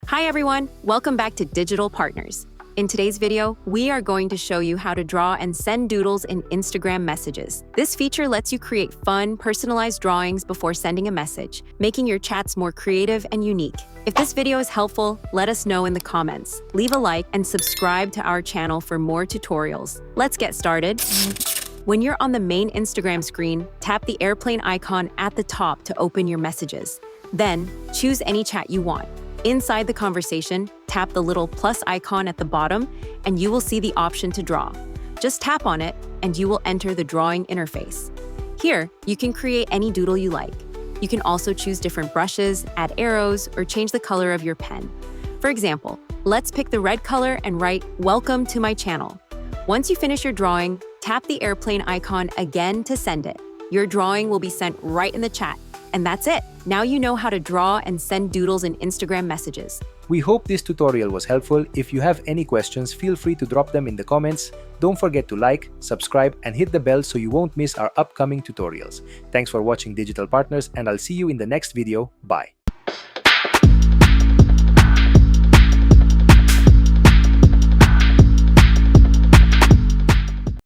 Hi everyone, welcome back to Digital Partners. In today's video, we are going to show you how to draw and send doodles in Instagram messages. This feature lets you create fun, personalized drawings before sending a message, making your chats more creative and unique. If this video is helpful, let us know in the comments. Leave a like and subscribe to our channel for more tutorials. Let's get started. When you're on the main Instagram screen, tap the airplane icon at the top to open your messages. Then, choose any chat you want. Inside the conversation, tap the little plus icon at the bottom, and you will see the option to draw. Just tap on it, and you will enter the drawing interface. Here, you can create any doodle you like. You can also choose different brushes, add arrows, or change the color of your pen. For example, let's pick the red color and write, "Welcome to my channel." Once you finish your drawing, tap the airplane icon again to send it. Your drawing will be sent right in the chat. And that's it. Now you know how to draw and send doodles in Instagram messages. We hope this tutorial was helpful. If you have any questions, feel free to drop them in the comments. Don't forget to like, subscribe, and hit the bell so you won't miss our upcoming tutorials. Thanks for watching Digital Partners, and I'll see you in the next video. Bye.